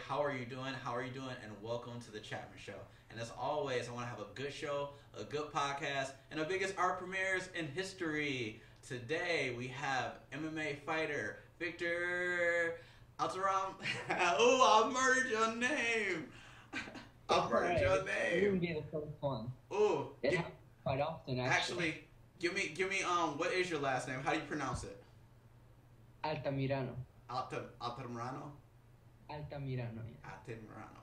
How are you doing? How are you doing? And welcome to the Chapman Show. And as always, I want to have a good show, a good podcast, and the biggest art premieres in history. Today we have MMA fighter Victor Altamirano. Oh, I murdered your name. I murdered your You name. didn't get the first one. Oh, It happens quite often, actually. actually, give me what is your last name? How do you pronounce it? Altamirano. Altamirano. Altamirano, yeah. Altamirano.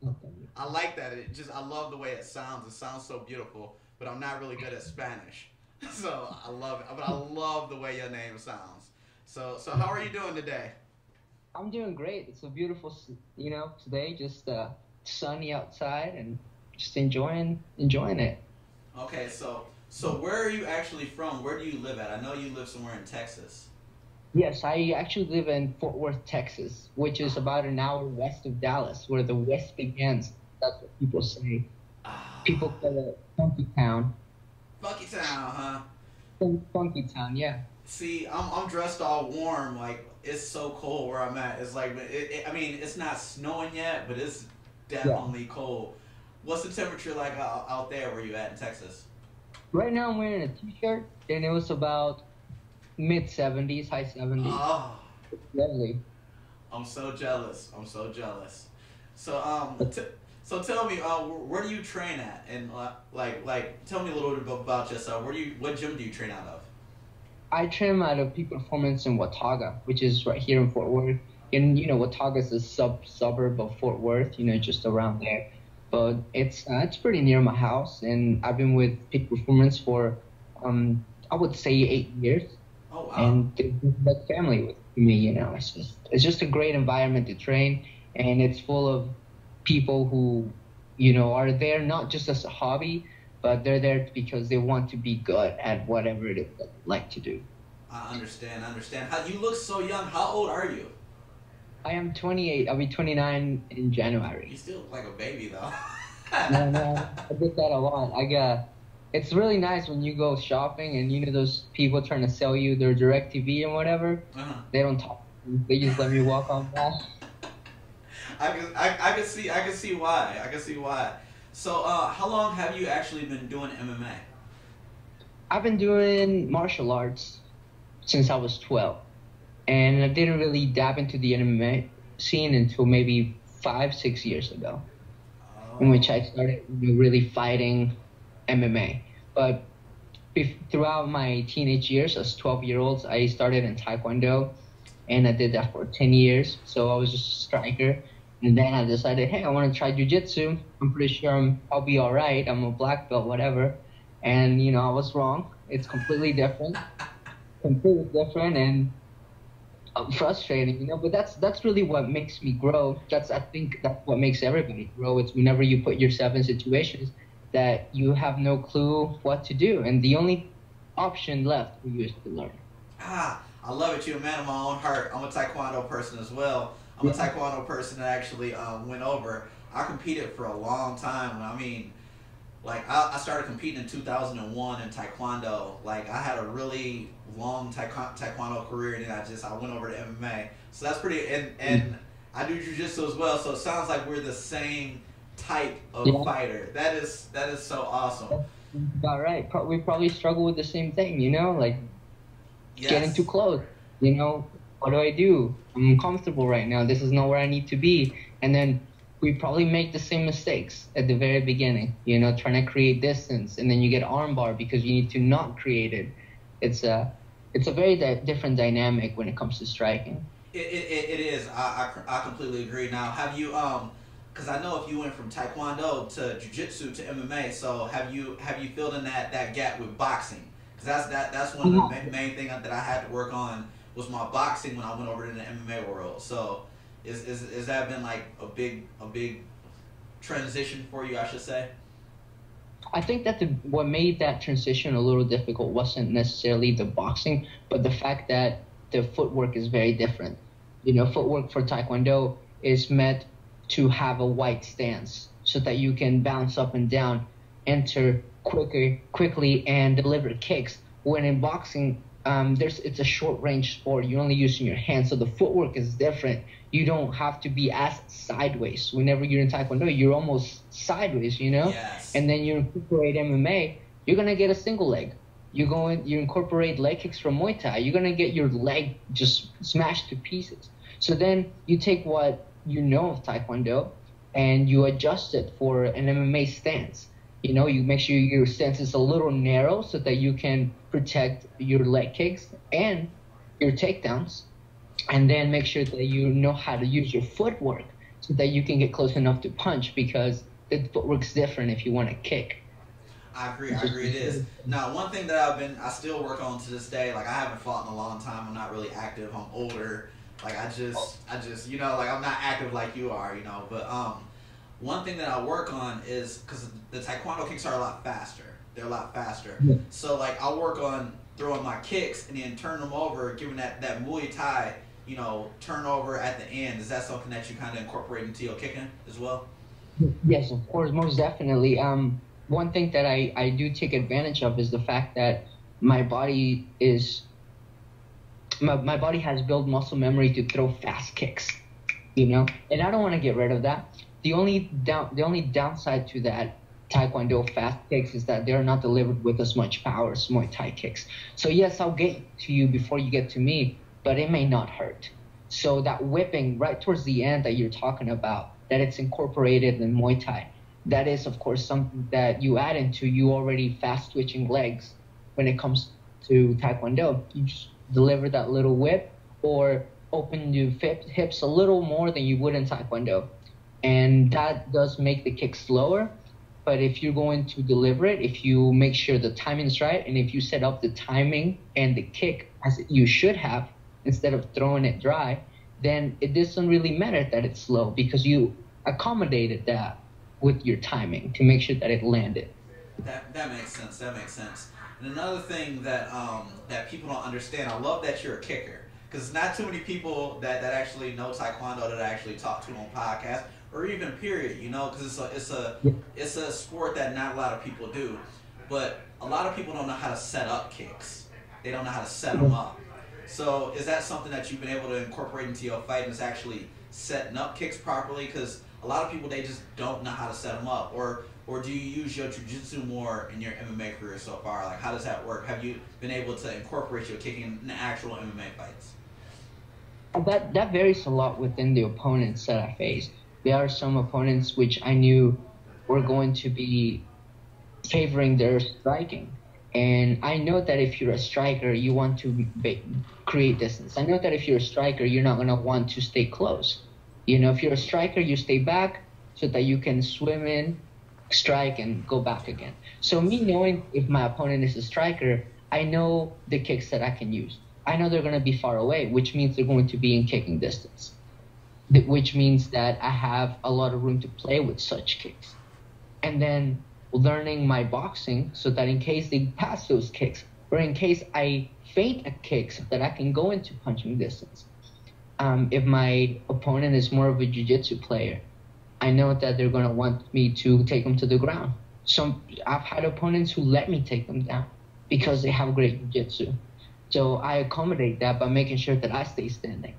Altamirano. I like that. I love the way it sounds. It sounds so beautiful, but I'm not really good at Spanish, so I love it. But I love the way your name sounds. So how are you doing today? I'm doing great. It's a beautiful, today, just sunny outside and just enjoying it. Okay, so where are you actually from? Where do you live at? I know you live somewhere in Texas. Yes, I actually live in Fort Worth, Texas, which is about an hour west of Dallas, where the West begins. That's what people say. People Ah, call it Funky Town. Funky Town, huh? Funky Town, yeah. See, I'm dressed all warm. Like it's so cold where I'm at. It's like I mean, it's not snowing yet, but it's Yeah. definitely cold. What's the temperature like out there where you at in Texas? Right now I'm wearing a t-shirt, and it was about mid 70s, high 70s. Oh, Lovely. I'm so jealous. I'm so jealous. So so tell me, where do you train at? And tell me a little bit about yourself. What gym do you train out of? I train at a peak performance in Watauga, which is right here in Fort Worth. And Watauga is a suburb of Fort Worth, just around there. But it's pretty near my house, and I've been with Peak Performance for I would say 8 years, Oh wow. and they've been like family with me. It's just a great environment to train, and it's full of people who are there not just as a hobby, but they're there because they want to be good at whatever it is that they like to do. I understand. I understand. How you look so young? How old are you? I am 28. I'll be 29 in You January. still look like a baby though. No, I get that a lot. It's really nice when you go shopping and those people trying to sell you their direct TV and whatever. Uh-huh. They don't talk to me. They just let me walk on by. I can see why. I can see why. So, how long have you actually been doing MMA? I've been doing martial arts since I was 12. And I didn't really dab into the MMA scene until maybe 5, 6 years ago, in which Oh, I started really fighting MMA. But throughout my teenage years, as 12-year-olds, I started in Taekwondo, and I did that for 10 years. So I was just a striker. And then I decided, hey, I want to try jujitsu. I'm pretty sure I'll be all right. I'm a black belt, whatever. And, I was wrong. It's completely different, and frustrating, but that's really what makes me grow. I think that's what makes everybody grow. It's whenever you put yourself in situations that you have no clue what to do, and the only option left for you is to learn. I love it. You're a man of my own heart. I'm a Taekwondo person as well. I'm a Yeah. Taekwondo person that actually went over. I competed for a long time. I mean, like I started competing in 2001 in Taekwondo. Like I had a really long Taekwondo career, and then I went over to MMA. So that's pretty. And I do jujitsu as well. So it sounds like we're the same type of Yeah, fighter. That is so awesome. that's about right. We probably struggle with the same thing, like getting too Yes. close. What do I do? I'm uncomfortable right now. This is not where I need to be. And then we probably make the same mistakes at the very beginning, trying to create distance, and then you get armbar because you need to not create it. It's a very different dynamic when it comes to striking. It is. I completely agree. Now, have you because I know if you went from Taekwondo to Jiu-Jitsu to MMA, so have you filled in that gap with boxing? Because that's one of the Yeah. main thing that I had to work on was my boxing when I went over to the MMA world. So is that been like a big transition for you? I should say. I think that what made that transition a little difficult wasn't necessarily the boxing, but the fact that the footwork is very different. Footwork for Taekwondo is meant to have a wide stance so that you can bounce up and down, enter quickly, and deliver kicks. When in boxing, it's a short range sport. You're only using your hands, so the footwork is different. You don't have to be as sideways. Whenever you're in Taekwondo, you're almost sideways, Yes. And then you incorporate MMA, you're gonna get a single leg. You incorporate leg kicks from Muay Thai, you're gonna get your leg just smashed to pieces. So then you take what you know of Taekwondo and you adjust it for an MMA stance. You make sure your stance is a little narrow so that you can protect your leg kicks and your takedowns, and then make sure that you know how to use your footwork so that you can get close enough to punch, because the footwork's different if you want to kick. I agree. I agree. It is. Now, one thing that I still work on to this day. Like I haven't fought in a long time. I'm not really active. I'm older. Like like I'm not active like you are. But one thing that I work on is because the Taekwondo kicks are a lot faster. They're a lot faster. Yeah. So like I'll work on throwing my kicks and then turn them over, giving that Muay Thai, turnover at the end. Is that something that you kind of incorporate into your kicking as well? Yes, of course, most definitely. One thing that I do take advantage of is the fact that my body is my body has built muscle memory to throw fast kicks, and I don't want to get rid of that. The only downside to that Taekwondo fast kicks is that they're not delivered with as much power as Muay Thai kicks. So yes, I'll get to you before you get to me, but it may not hurt. So that whipping right towards the end that you're talking about, that it's incorporated in Muay Thai, that is of course something that you add into you already fast twitching legs. When it comes to Taekwondo, you just deliver that little whip or open your hips a little more than you would in Taekwondo. And that does make the kick slower. But if you're going to deliver it, if you make sure the timing's right, and if you set up the timing and the kick as you should have, instead of throwing it dry, then it doesn't really matter that it's slow, because you accommodated that with your timing to make sure that it landed. That makes sense. That makes sense. And another thing that people don't understand, I love that you're a kicker, because not too many people that actually know Taekwondo that I actually talk to on podcasts or even period, because it's a sport that not a lot of people do, but a lot of people don't know how to set up kicks. They don't know how to set them up. So is that something that you've been able to incorporate into your fight, and is actually setting up kicks properly? Because a lot of people, they just don't know how to set them up, or do you use your jiu-jitsu more in your MMA career so far? Like, how does that work? Have you been able to incorporate your kicking in actual MMA fights? That varies a lot within the opponents that I face. There are some opponents which I knew were going to be favoring their striking. And I know that if you're a striker, you want to create distance. I know that if you're a striker, you're not going to want to stay close. If you're a striker, you stay back so that you can swim in, strike, and go back again. So me knowing if my opponent is a striker, I know the kicks that I can use. I know they're going to be far away, which means they're going to be in kicking distance, which means that I have a lot of room to play with such kicks. And then learning my boxing so that in case they pass those kicks, or in case I feint a kick, so that I can go into punching distance. If my opponent is more of a jiu-jitsu player, I know that they're going to want me to take them to the ground. I've had opponents who let me take them down because they have great jiu-jitsu. So I accommodate that by making sure that I stay standing,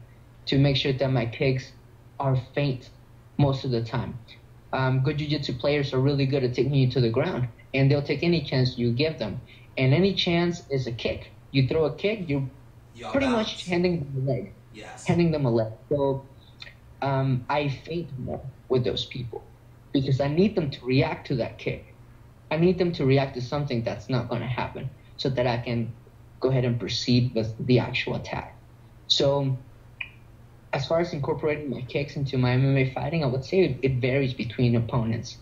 to make sure that my kicks are feint most of the time. Good jiu-jitsu players are really good at taking you to the ground, and they'll take any chance you give them. And any chance is a kick. You throw a kick, you're pretty much handing them a leg. Yes. Handing them a leg. So I feint more with those people because I need them to react to that kick. I need them to react to something that's not going to happen so that I can go ahead and proceed with the actual attack. So as far as incorporating my kicks into my MMA fighting, I would say it varies between opponents,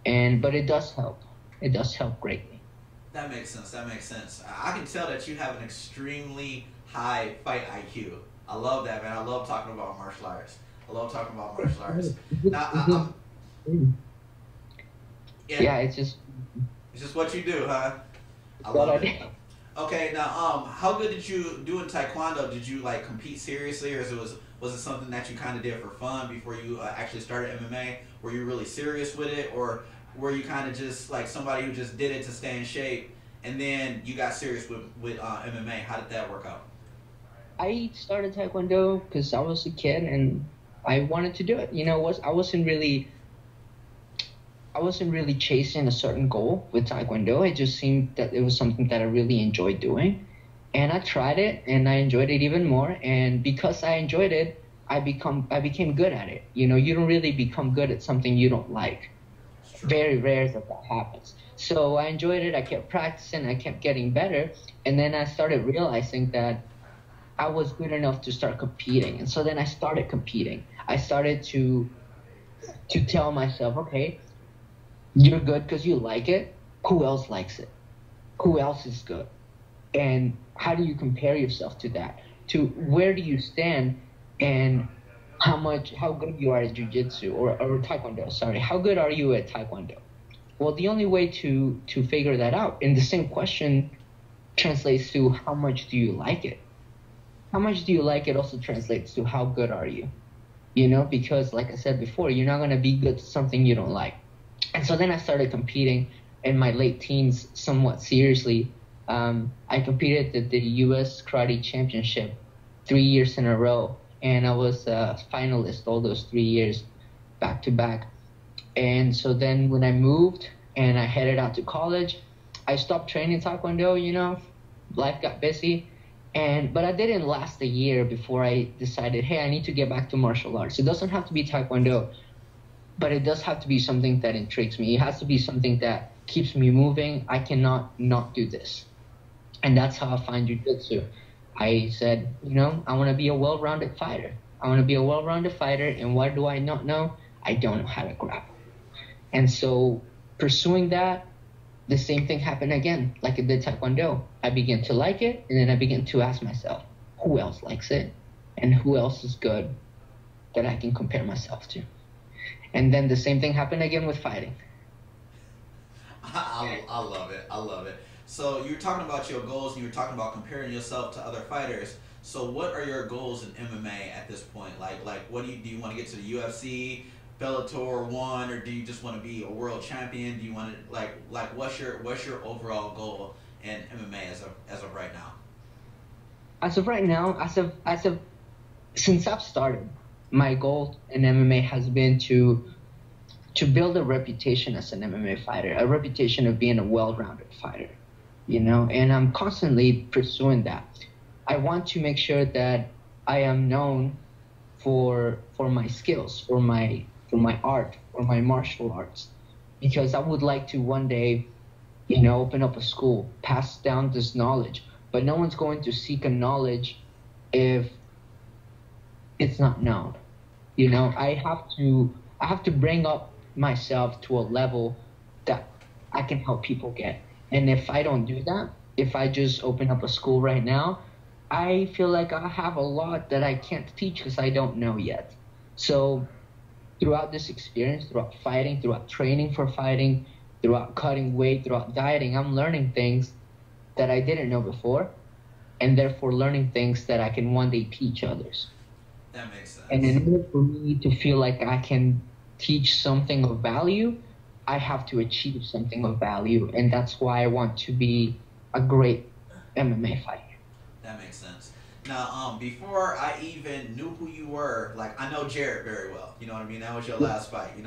but it does help. It does help greatly. That makes sense. That makes sense. I can tell that you have an extremely high fight IQ. I love that, man. I love talking about martial arts. I love talking about martial arts. Now, yeah, it's just what you do, huh? I love it. Okay, now, how good did you do in Taekwondo? Did you like compete seriously, or was it something that you kind of did for fun before you actually started MMA? Were you really serious with it, or were you kind of just like somebody who just did it to stay in shape and then you got serious with MMA. How did that work out? I started Taekwondo because I was a kid and I wanted to do it. I wasn't really chasing a certain goal with Taekwondo. It just seemed that it was something that I really enjoyed doing. And I tried it and I enjoyed it even more. And because I enjoyed it, I became good at it. You don't really become good at something you don't like. It's true. Very rare that happens. So I enjoyed it. I kept practicing. I kept getting better. And then I started realizing that I was good enough to start competing. And so then I started competing. I started to tell myself, okay, you're good because you like it. Who else likes it? Who else is good? And how do you compare yourself to that? To where do you stand and how good you are at jiu-jitsu or taekwondo, sorry. How good are you at taekwondo? Well, the only way to figure that out, and the same question translates to how much do you like it? How much do you like it also translates to how good are you? Because like I said before, you're not going to be good at something you don't like. And so then I started competing in my late teens somewhat seriously. I competed at the U.S. Karate Championship 3 years in a row, and I was a finalist all those 3 years back to back. And so then when I moved and I headed out to college, I stopped training Taekwondo, life got busy. But I didn't last a year before I decided, hey, I need to get back to martial arts. It doesn't have to be Taekwondo, but it does have to be something that intrigues me. It has to be something that keeps me moving. I cannot not do this. And that's how I find jiu-jitsu. I said, I want to be a well-rounded fighter. And what do I not know? I don't know how to grapple. And so pursuing that, the same thing happened again, like it did Taekwondo. I began to like it, and then I began to ask myself, who else likes it? And who else is good that I can compare myself to? And then the same thing happened again with fighting. I love it. I love it. So you're talking about your goals and you're talking about comparing yourself to other fighters. So what are your goals in MMA at this point? Like what do you want to get to the UFC, Bellator one, or do you just want to be a world champion? Do you want to like what's your overall goal in MMA as of right now? As of right now, since I've started, my goal in MMA has been to build a reputation as an MMA fighter, a reputation of being a well-rounded fighter, and I'm constantly pursuing that. I want to make sure that I am known for my skills, for my art, for my martial arts, because I would like to one day, open up a school, pass down this knowledge, but no one's going to seek a knowledge if it's not known. I have to bring up myself to a level that I can help people get. And if I don't do that, if I just open up a school right now, I feel like I have a lot that I can't teach because I don't know yet. So throughout this experience, throughout fighting, throughout training for fighting, throughout cutting weight, throughout dieting, I'm learning things that I didn't know before, and therefore learning things that I can one day teach others. That makes sense. And in order for me to feel like I can teach something of value, I have to achieve something of value, and that's why I want to be a great MMA fighter. That makes sense. Now, before I even knew who you were, like I know Jared very well. You know what I mean? That was your last fight. You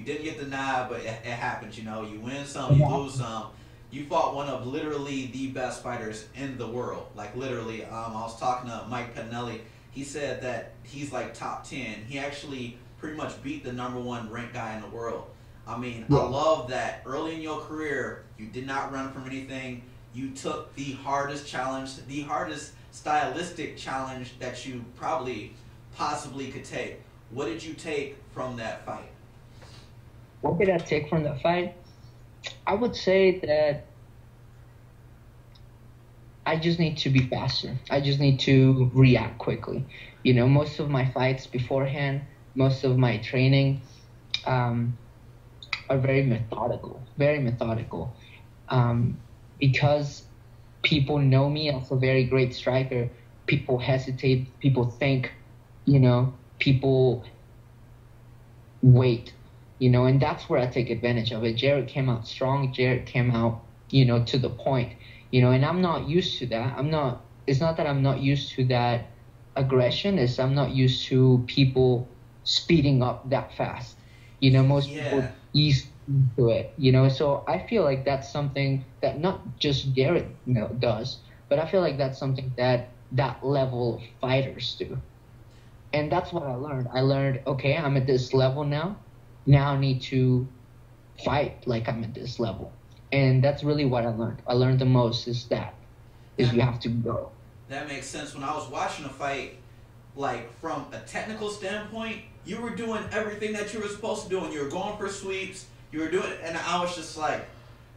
didn't get the nod, but it happens. You win some, you lose some. You fought one of literally the best fighters in the world. Like literally, I was talking to Mike Pedinelli. He said that he's like top 10. He actually pretty much beat the number one ranked guy in the world. I mean, I love that early in your career, you did not run from anything. You took the hardest challenge, the hardest stylistic challenge that you possibly could take. What did you take from that fight? What did I take from that fight? I would say that I just need to be faster. I just need to react quickly. Most of my fights beforehand, most of my training are very methodical, because people know me as a very great striker. People hesitate, people think, people wait, and that's where I take advantage of it. Jared came out strong. Jared came out, to the point, and I'm not used to that. It's not that I'm not used to that aggression, it's I'm not used to people speeding up that fast. Most people Yeah. ease into it, so I feel like that's something that not just Garrett, does, but I feel like that's something that that level of fighters do. And that's what I learned. I learned, okay, I'm at this level now. Now I need to fight like I'm at this level. And that's really what I learned. I learned the most is you That have to go. that makes sense. When I was watching a fight, like from a technical standpoint, you were doing everything that you were supposed to do, and you were going for sweeps. You were doing, and I was just like,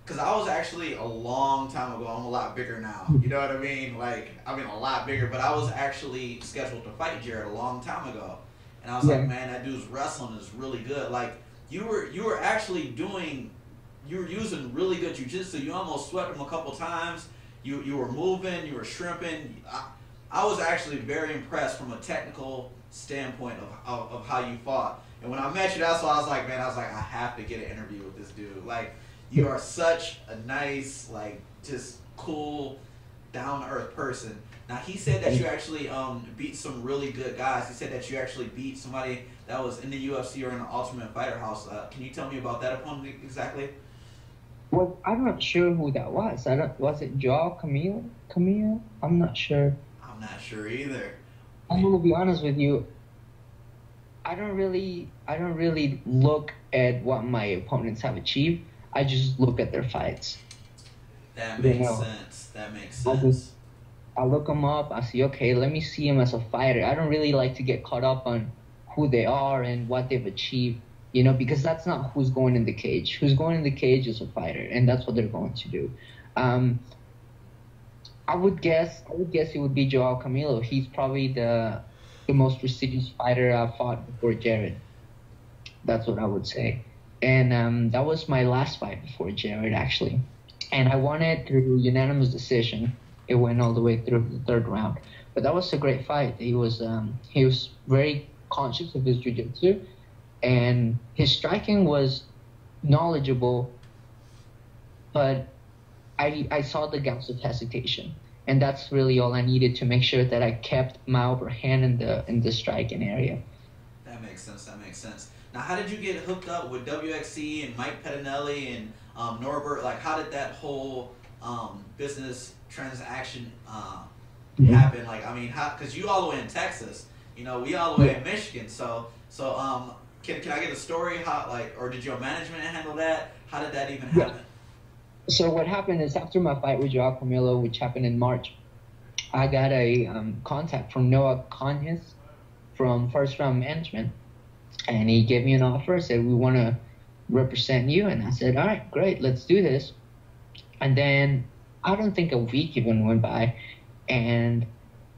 because I was actually a long time ago. I'm a lot bigger now. You know what I mean? Like, I mean, a lot bigger. But I was actually scheduled to fight Jared a long time ago, and I was like, Yeah. man, that dude's wrestling is really good. Like, you were actually doing, you were using really good jujitsu. You almost swept him a couple times. You were moving. You were shrimping. I was actually very impressed from a technical standpoint of how you fought. And when I met you, that's why I was like, man, I was like, I have to get an interview with this dude. Like, you are such a nice, like, just cool, down to earth person. Now he said that you actually beat some really good guys. He said that you actually beat somebody that was in the UFC or in the Ultimate Fighter House. Can you tell me about that opponent exactly? Well, I'm not sure who that was. I don't. Was it Joao Camille? Camille? I'm not sure. I'm not sure either. I'm Man, gonna be honest with you. I don't really look at what my opponents have achieved. I just look at their fights. that You makes know, sense. That makes I just sense. I look them up. I see, okay, let me see him as a fighter. I don't really like to get caught up on who they are and what they've achieved, because that's not who's going in the cage. Who's going in the cage is a fighter, and that's what they're going to do. Um, I would guess it would be Joao Camilo. He's probably the most prestigious fighter I've fought before Jared. That's what I would say. And that was my last fight before Jared, actually. And I won it through unanimous decision. It went all the way through the third round. But that was a great fight. He was very conscious of his jiu-jitsu, and his striking was knowledgeable, but I saw the gaps of hesitation. And that's really all I needed to make sure that I kept my upper hand in the striking area. That makes sense. That makes sense. Now, how did you get hooked up with WXC and Mike Pettinelli and Norbert? Like, how did that whole business transaction Mhm. happen? Like, I mean, how? Because you all the way in Texas, we all the way Yeah. in Michigan. So, can I get a story? How, like, or did your management handle that? How did that even Yeah. happen? So what happened is after my fight with Joao Camilo, which happened in March, I got a contact from Noah Conyers from First Round Management, and he gave me an offer. Said we want to represent you, and I said, all right, great, let's do this. And then I don't think a week even went by, and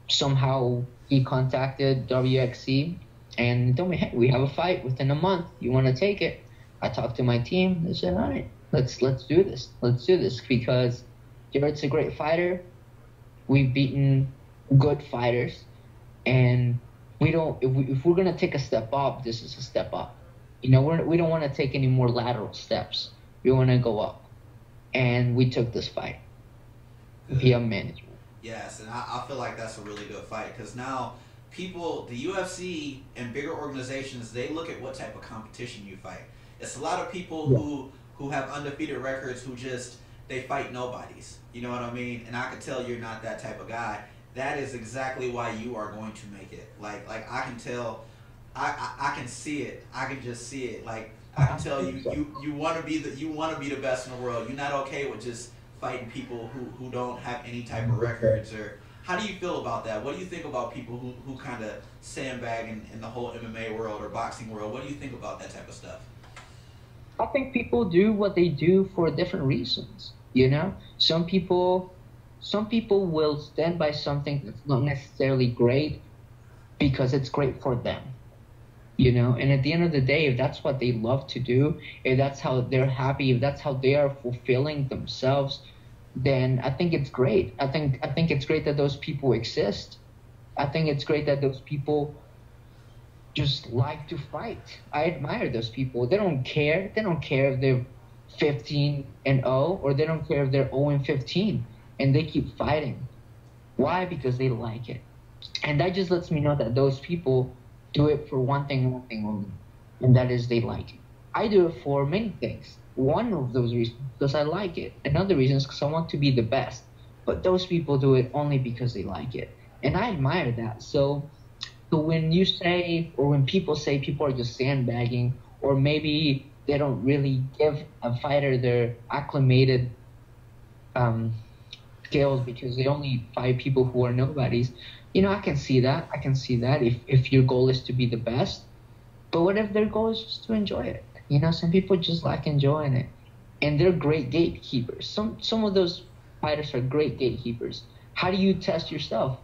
somehow he contacted WXC and told me, hey, we have a fight within a month. You want to take it? I talked to my team. They said, all right, let's do this. Let's do this because Jared's a great fighter. We've beaten good fighters, and we don't. If we're gonna take a step up, this is a step up. We don't want to take any more lateral steps. We want to go up, and we took this fight Good. via management. Yes, and I feel like that's a really good fight because now people, the UFC and bigger organizations, they look at what type of competition you fight. It's a lot of people Yeah. who have undefeated records who just they fight nobodies. You know what I mean? And I could tell you're not that type of guy. That is exactly why you are going to make it. Like I can tell, I can see it. I can just see it. Like I can tell you want to be the best in the world. You're not okay with just fighting people who don't have any type of records or how do you feel about that? What do you think about people who kind of sandbag in the whole MMA world or boxing world? What do you think about that type of stuff? I think people do what they do for different reasons. Some people will stand by something that's not necessarily great because it's great for them. And at the end of the day, if that's what they love to do, if that's how they're happy, if that's how they are fulfilling themselves, then I think it's great. I think it's great that those people exist. I think it's great that those people just like to fight. I admire those people. They don't care. They don't care if they're 15-0, or they don't care if they're 0-15, and they keep fighting. Why? Because they like it. And that just lets me know that those people do it for one thing only, and that is they like it. I do it for many things. One of those reasons because I like it. Another reason is because I want to be the best. But those people do it only because they like it, and I admire that. So when you say, or when people say people are just sandbagging, or maybe they don't really give a fighter their acclimated skills because they only fight people who are nobodies, I can see that. I can see that if your goal is to be the best. But what if their goal is just to enjoy it? Some people just like enjoying it, and they're great gatekeepers. Some of those fighters are great gatekeepers. How do you test yourself?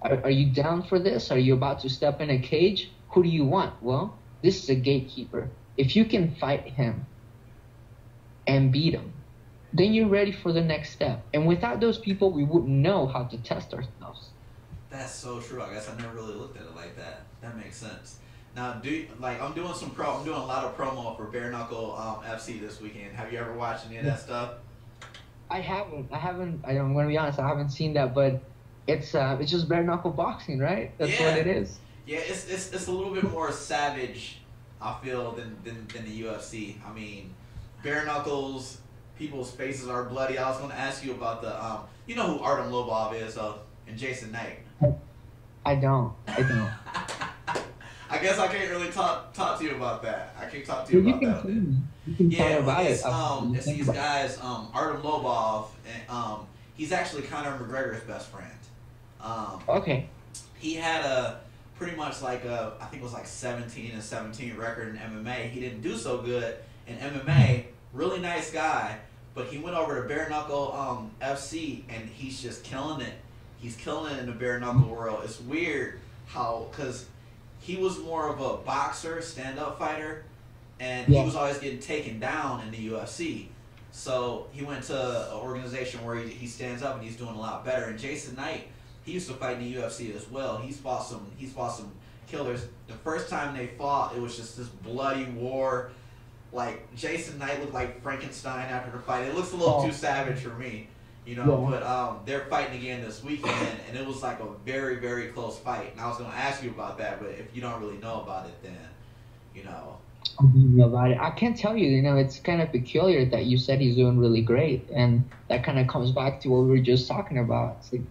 Are you down for this? Are you about to step in a cage? Who do you want? Well, this is a gatekeeper. If you can fight him and beat him, then you're ready for the next step. And without those people, we wouldn't know how to test ourselves. That's so true. I guess I never really looked at it like that. That makes sense. Now, I'm doing a lot of promo for Bare Knuckle FC this weekend. Have you ever watched any of that stuff? I haven't. I'm going to be honest. I haven't seen that, but it's just bare knuckle boxing, right? That's what it is. Yeah, it's a little bit more savage, I feel, than the UFC. I mean, bare knuckles, people's faces are bloody. I was going to ask you about the you know who Artem Lobov is, and Jason Knight. I don't. I guess I can't really talk to you about that. I can't talk to you about that. You can talk about it. It's these guys, Artem Lobov, and he's actually Conor McGregor's best friend. Okay. He had a pretty much I think it was like 17-17 record in MMA. He didn't do so good in MMA. Really nice guy, but he went over to bare knuckle FC, and he's just killing it. He's killing it in the bare knuckle world. It's weird because he was more of a boxer, stand-up fighter, and he was always getting taken down in the UFC. So he went to an organization where he stands up and he's doing a lot better. And Jason Knight, he used to fight in the UFC as well. He's fought some killers. The first time they fought, it was just this bloody war. Like, Jason Knight looked like Frankenstein after the fight. It looks a little too savage for me, but they're fighting again this weekend, and it was like a very, very close fight. And I was going to ask you about that, but if you don't really know about it, then, I don't know about it. I can't tell you, it's kind of peculiar that you said he's doing really great, and that kind of comes back to what we were just talking about. It's like,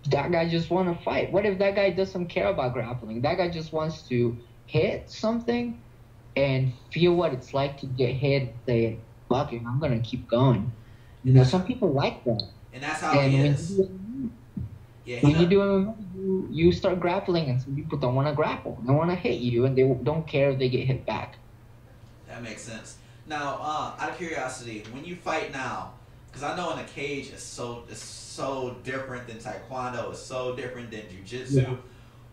that guy just want to fight. What if that guy doesn't care about grappling? That guy just wants to hit something and feel what it's like to get hit and say, fuck it, I'm going to keep going. Some people like that. And that's how he is. When you do MMA, you start grappling, and some people don't want to grapple. They want to hit you, and they don't care if they get hit back. That makes sense. Now, out of curiosity, when you fight now, because I know in a cage it's so different than taekwondo, it's so different than jiu-jitsu. Yeah.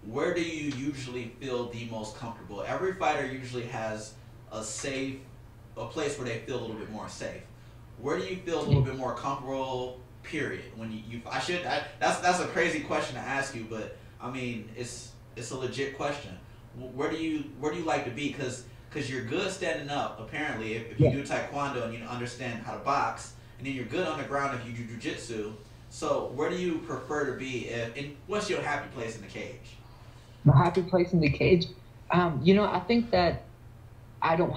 Where do you usually feel the most comfortable? Every fighter usually has a place where they feel a little bit more safe. Where do you feel a little bit more comfortable? Period. When that's a crazy question to ask you, but I mean it's a legit question. Where do you like to be? Because you're good standing up. Apparently, if you do taekwondo and you understand how to box, and then you're good on the ground if you do jiu-jitsu. So where do you prefer to be? And what's your happy place in the cage? My happy place in the cage, I think that I don't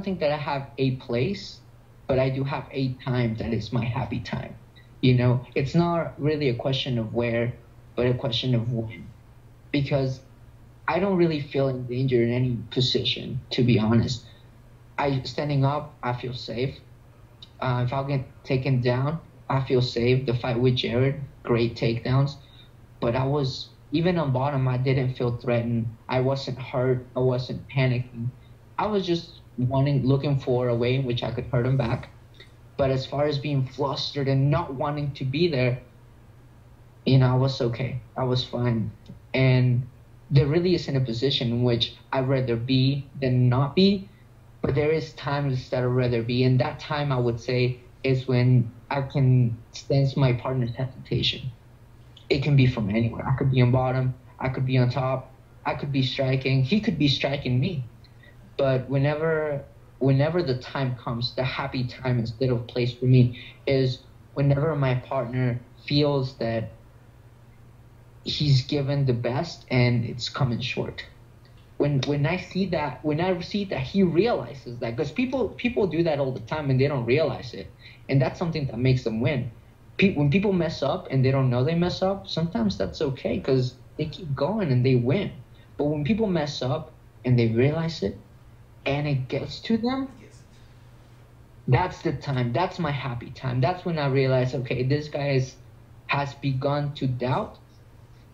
think that I have a place, but I do have a time that is my happy time. It's not really a question of where, but a question of when. Because I don't really feel in danger in any position, to be honest. Standing up, I feel safe. If I get taken down, I feel safe. The fight with Jared, great takedowns. But even on bottom, I didn't feel threatened. I wasn't hurt. I wasn't panicking. I was just looking for a way in which I could hurt him back. But as far as being flustered and not wanting to be there, I was okay. I was fine. And there really isn't a position in which I'd rather be than not be. But there is times that I'd rather be. And that time, I would say, is when I can sense my partner's hesitation. It can be from anywhere. I could be on bottom. I could be on top. I could be striking. He could be striking me. But whenever whenever the time comes, the happy time instead of place for me is whenever my partner feels that he's given the best and it's coming short. When I see that, he realizes that, because people do that all the time and they don't realize it, and that's something that makes them win. When people mess up and they don't know they mess up, sometimes that's okay because they keep going and they win. But when people mess up and they realize it and it gets to them, that's the time. That's my happy time. That's when I realize, okay, this guy has begun to doubt,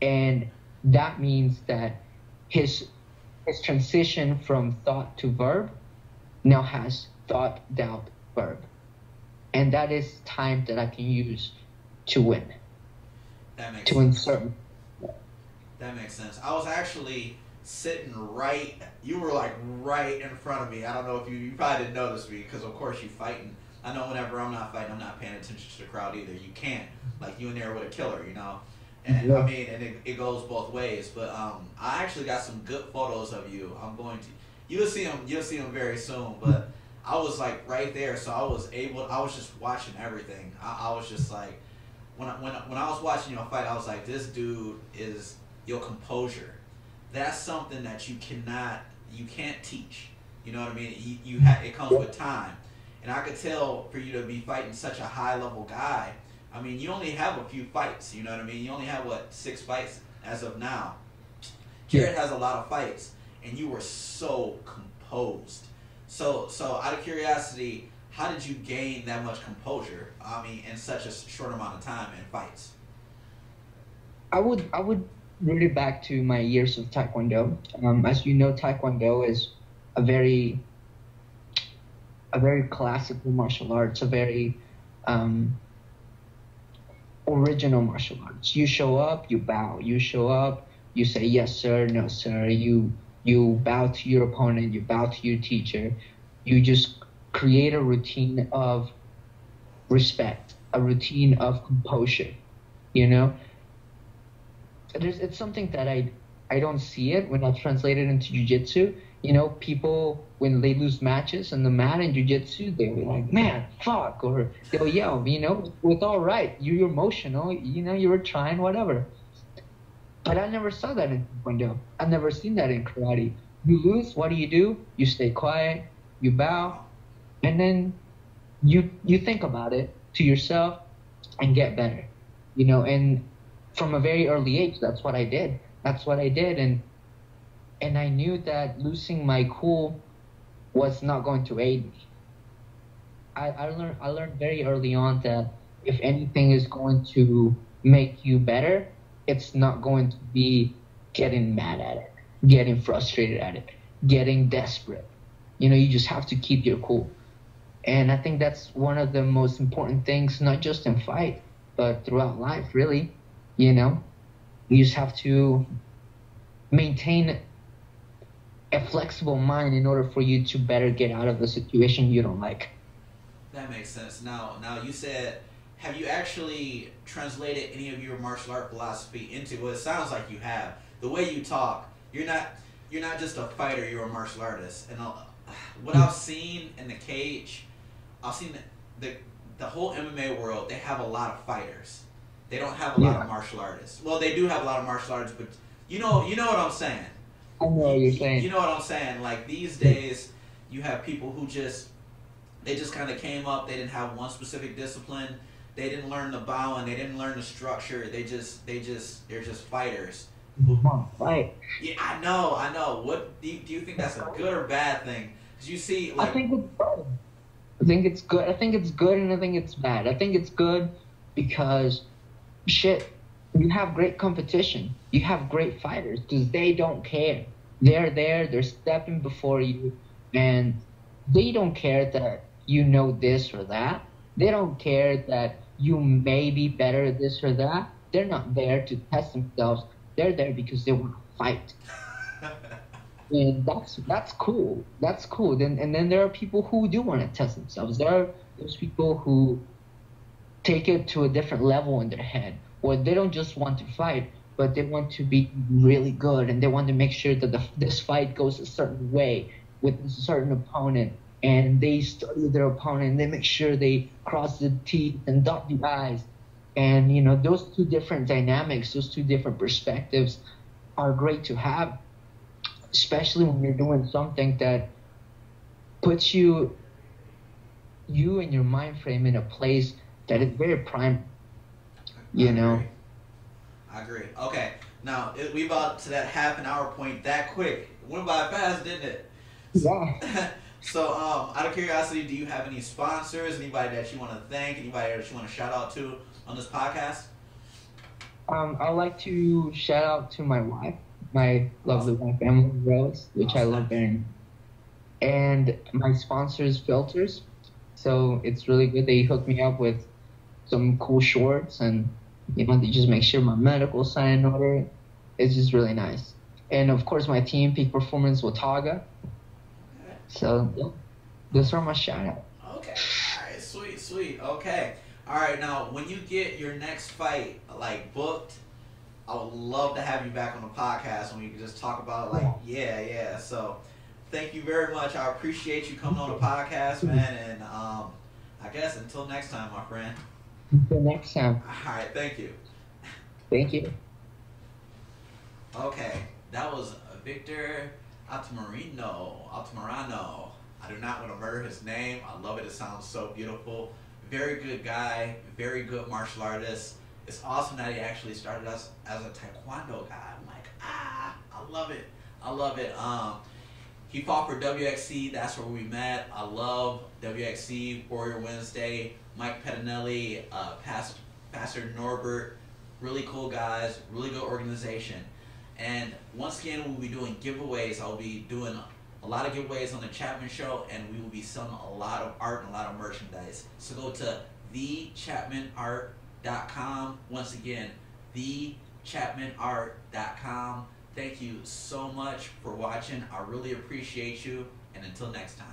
and that means that his transition from thought to verb now has thought, doubt, verb. And that is time that I can use to win. That makes to sense. insert. That makes sense. I was actually sitting right. You were like right in front of me. I don't know if you probably didn't notice me because of course you fighting. I know whenever I'm not fighting, I'm not paying attention to the crowd either. You can't. Like you in there with a killer, you know. And I Yeah. mean, and it goes both ways. But I actually got some good photos of you. I'm going to. You'll see them. You'll see them very soon. But I was like right there, so I was able. I was just watching everything. I was just like, when I was watching you fight, I was like, this dude is your composure. That's something that you can't teach. You know what I mean? It comes with time, and I could tell for you to be fighting such a high level guy. I mean, you only have a few fights. You know what I mean? You only have 6 fights as of now. Jared has a lot of fights, and you were so composed. So out of curiosity, how did you gain that much composure? I mean, in such a short amount of time in fights. I would root it back to my years of Taekwondo. As you know, Taekwondo is a very classical martial arts, a very original martial arts. You show up, you bow. You show up, you say yes sir, no sir. You bow to your opponent, you bow to your teacher. You just create a routine of respect, a routine of composure. You know, it's something that I don't see it when I translate it into jiu-jitsu. You know, people when they lose matches on the mat in jiu-jitsu, they'll be like, man, fuck, or they'll yell, you know, with all right, you're emotional, you know, you were trying, whatever. But I never saw that in Taekwondo. I've never seen that in karate. You lose, what do? You stay quiet, you bow, and then you think about it to yourself and get better. You know, and from a very early age, that's what I did. And I knew that losing my cool was not going to aid me. I learned very early on that if anything is going to make you better, it's not going to be getting mad at it, getting frustrated at it, getting desperate. You know, you just have to keep your cool. And I think that's one of the most important things, not just in fight, but throughout life, really. You know, you just have to maintain a flexible mind in order for you to better get out of the situation you don't like. That makes sense. Now you said, have you actually translated any of your martial art philosophy into? Well, it sounds like you have. The way you talk, you're not just a fighter. You're a martial artist. And what I've seen in the cage, I've seen the whole MMA world. They have a lot of fighters. They don't have a lot of martial artists. Well, they do have a lot of martial artists, but you know what I'm saying. I know what you're saying. You know what I'm saying. Like these days, you have people who they just kind of came up. They didn't have one specific discipline. They didn't learn the bowing. They didn't learn the structure. They're just fighters. Right. Yeah, I know. What do you think that's a good or bad thing? Because you see, like, I think it's good. I think it's good. I think it's good, and I think it's bad. I think it's good because, shit, you have great competition. You have great fighters because they don't care. They're there. They're stepping before you, and they don't care that you know this or that. They don't care that you may be better at this or that. They're not there to test themselves. They're there because they want to fight. And that's cool. That's cool. Then there are people who do want to test themselves. There are those people who take it to a different level in their head, or they don't just want to fight, but they want to be really good, and they want to make sure that this fight goes a certain way with a certain opponent. and they study their opponent. They make sure they cross the T's and dot the I's. And, those two different dynamics, those two different perspectives are great to have, especially when you're doing something that puts you and your mind frame in a place that is very prime, I agree. Okay, now we about to that half an hour point that quick. It went by fast, didn't it? Yeah. So, out of curiosity, do you have any sponsors? Anybody that you want to thank? Anybody that you want to shout out to on this podcast? I'd like to shout out to my wife, my lovely wife, Emily Rose, which I love very much. And my sponsors, Filters. So it's really good. They hooked me up with some cool shorts, and they just make sure my medical sign in order. It's just really nice. And of course, my team, Peak Performance Watauga. Okay. So yeah, those are my shout out. Okay. All right. Sweet. Okay. All right. Now, when you get your next fight booked, I would love to have you back on the podcast and we can just talk about yeah. So, thank you very much. I appreciate you coming on the podcast, man. And I guess until next time, my friend. Until next time. All right. Thank you. Thank you. Okay. That was Victor Altamirano. I do not want to murder his name. I love it. It sounds so beautiful. Very good guy. Very good martial artist. It's awesome that he actually started us as a Taekwondo guy. I'm like, I love it. He fought for WXC. That's where we met. I love WXC, Warrior Wednesday, Mike Pettinelli, Pastor Norbert. Really cool guys. Really good organization. And once again, we'll be doing giveaways. I'll be doing a lot of giveaways on the Chapman Show, and we will be selling a lot of art and a lot of merchandise. So go to thechapmanart.com. Once again, thechapmanart.com. Thank you so much for watching. I really appreciate you. And until next time.